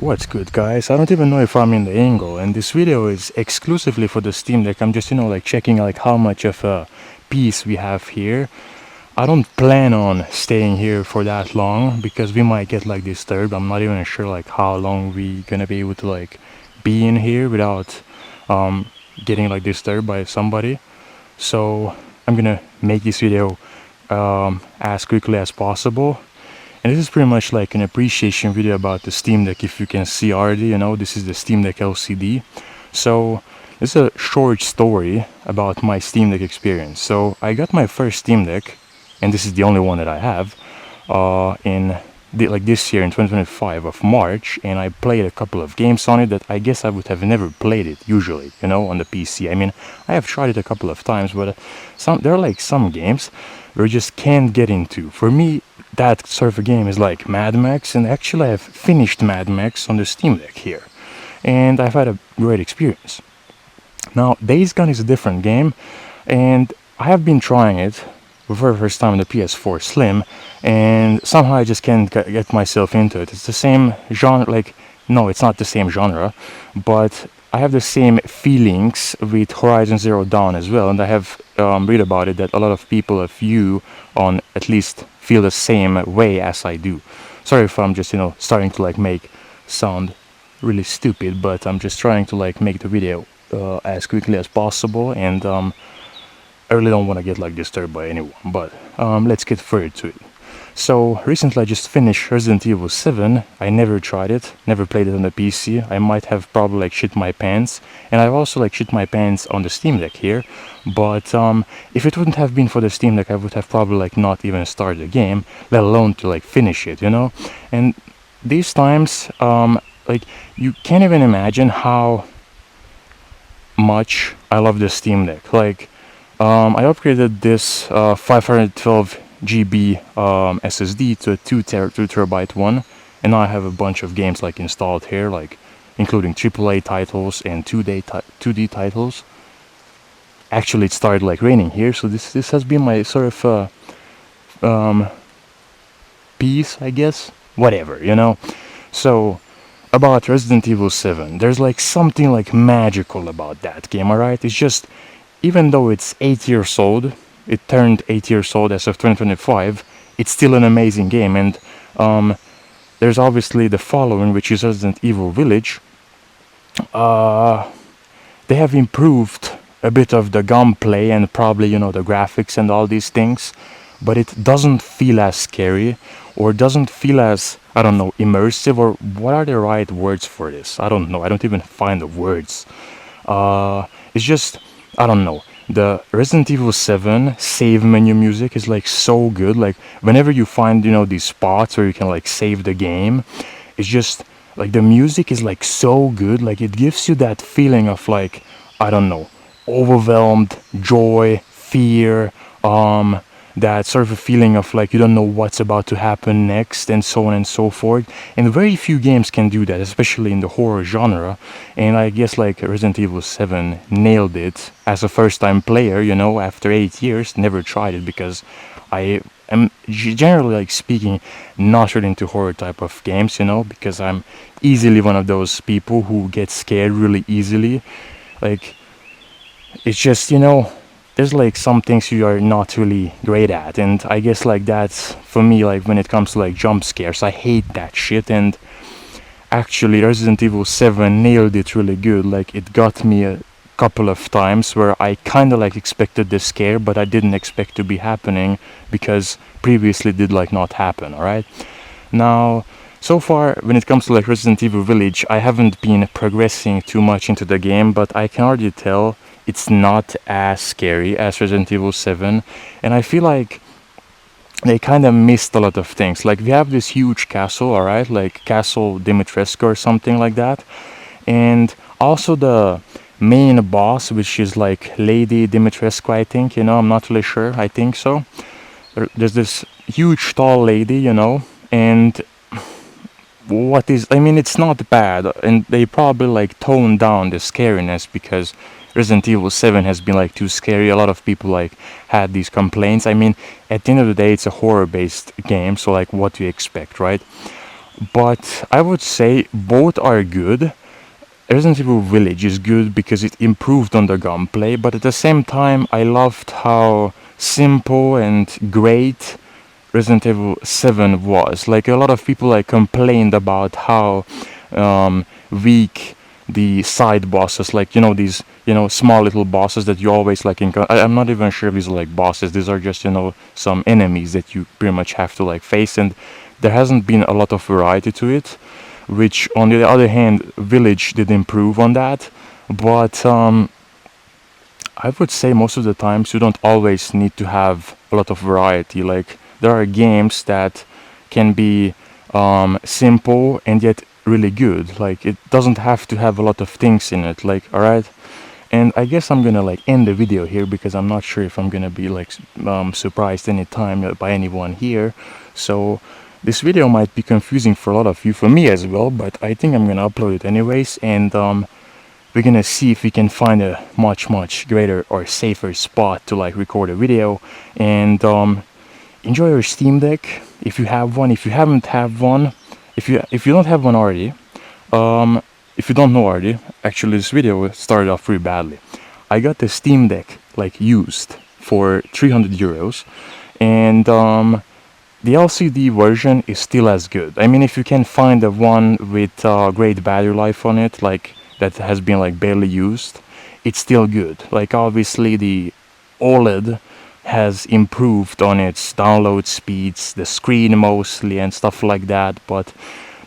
What's good, guys? I don't even know if I'm in the angle, and this video is exclusively for the Steam Deck. I'm just, like checking like how much of a piece we have here. I don't plan on staying here for that long because we might get like disturbed. I'm not even sure like how long we gonna be able to like be in here without getting like disturbed by somebody. So I'm gonna make this video as quickly as possible. And this is pretty much like an appreciation video about the Steam Deck. If you can see already, this is the Steam Deck LCD. So this is a short story about my Steam Deck experience. So I got my first Steam Deck, and this is the only one that I have, like this year in 2025 of March, and I played a couple of games on it that I guess I would have never played it usually, on the PC. I mean, I have tried it a couple of times, but there are like some games where you just can't get into. For me, that sort of a game is like Mad Max, and actually I've finished Mad Max on the Steam Deck here, and I've had a great experience. Now, Days Gone is a different game, and I have been trying it for the first time on the PS4 Slim, and somehow I just can't get myself into it. It's the same genre, no, it's not the same genre, but I have the same feelings with Horizon Zero Dawn as well, and I have read about it that a lot of people of you on at least feel the same way as I do. Sorry if I'm just starting to like make sound really stupid, but I'm just trying to like make the video as quickly as possible, and I really don't want to get like disturbed by anyone. But let's get further to it. So recently I just finished Resident Evil 7. I never tried it, never played it on the PC. I might have probably like shit my pants, and I've also like shit my pants on the Steam Deck here. But if it wouldn't have been for the Steam Deck, I would have probably like not even started the game, let alone to like finish it, And these times, like you can't even imagine how much I love the Steam Deck. Like I upgraded this 512 GB SSD to a 2 terabyte one, and now I have a bunch of games like installed here, like including AAA titles and 2D titles. Actually, it started like raining here, so this has been my sort of piece, I guess. Whatever, So about Resident Evil 7, there's like something like magical about that game, alright? It's just, even though it's 8 years old, it turned 8 years old as of 2025, it's still an amazing game. And there's obviously the following, which is Resident Evil Village. They have improved a bit of the gunplay and probably, the graphics and all these things, but it doesn't feel as scary, or doesn't feel as, I don't know, immersive, or what are the right words for this? I don't know. I don't even find the words. It's just, I don't know. The Resident Evil 7 save menu music is like so good. Like whenever you find, these spots where you can like save the game, it's just like the music is like so good. Like it gives you that feeling of like, I don't know, overwhelmed, joy, fear, that sort of a feeling of like you don't know what's about to happen next, and so on and so forth. And very few games can do that, especially in the horror genre. And I guess like Resident Evil 7 nailed it as a first time player, after 8 years. Never tried it because I am generally like speaking not really into horror type of games, because I'm easily one of those people who get scared really easily. Like it's just, there's like some things you are not really great at, and I guess like that's for me, like when it comes to like jump scares, I hate that shit. And actually Resident Evil 7 nailed it really good. Like it got me a couple of times where I kind of like expected the scare, but I didn't expect to be happening because previously did like not happen. All right, now so far when it comes to like Resident Evil Village, I haven't been progressing too much into the game, but I can already tell it's not as scary as Resident Evil 7, and I feel like they kind of missed a lot of things. Like we have this huge castle, alright, like Castle Dimitrescu or something like that, and also the main boss, which is like Lady Dimitrescu, I think, I'm not really sure, I think so. There's this huge tall lady, and it's not bad, and they probably like toned down the scariness because Resident Evil 7 has been like too scary. A lot of people like had these complaints. At the end of the day, it's a horror-based game, so like what do you expect, right? but I would say both are good. Resident Evil Village is good because it improved on the gunplay, but at the same time, I loved how simple and great Resident Evil 7 was. Like a lot of people like complained about how weak the side bosses, like these small little bosses that you always like encounter. I'm not even sure if these are like bosses. These are just some enemies that you pretty much have to like face, and there hasn't been a lot of variety to it. Which on the other hand, Village did improve on that, but I would say most of the times you don't always need to have a lot of variety. Like there are games that can be simple and yet really good. Like it doesn't have to have a lot of things in it. Like alright, and I guess I'm gonna like end the video here because I'm not sure if I'm gonna be like surprised anytime by anyone here. So this video might be confusing for a lot of you, for me as well, but I think I'm gonna upload it anyways, and we're gonna see if we can find a much greater or safer spot to like record a video. And enjoy your Steam Deck if you have one. If you haven't have one, if you don't have one already, if you don't know already, actually this video started off pretty badly. I got the Steam Deck like used for 300 euros, and the LCD version is still as good. I mean, if you can find a one with great battery life on it, like that has been like barely used, it's still good. Like obviously the OLED has improved on its download speeds, the screen mostly, and stuff like that, but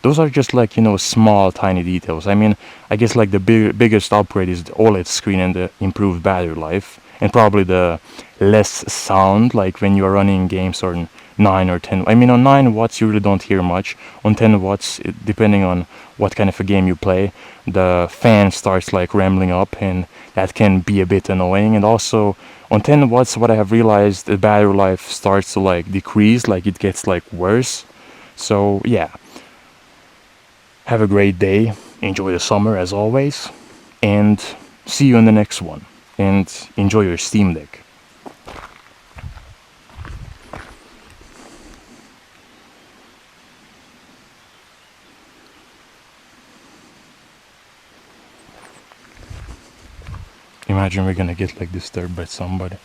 those are just like small tiny details. I mean, I guess like the biggest upgrade is the OLED screen and the improved battery life, and probably the less sound, like when you are running games on 9 or 10. I mean, on 9 watts you really don't hear much. On 10 watts, depending on what kind of a game you play, the fan starts like rambling up, and that can be a bit annoying. And also on 10 watts, what I have realized, the battery life starts to like decrease, like it gets like worse. So yeah, have a great day, enjoy the summer as always, and see you in the next one. And enjoy your Steam Deck. Imagine we're gonna get like disturbed by somebody.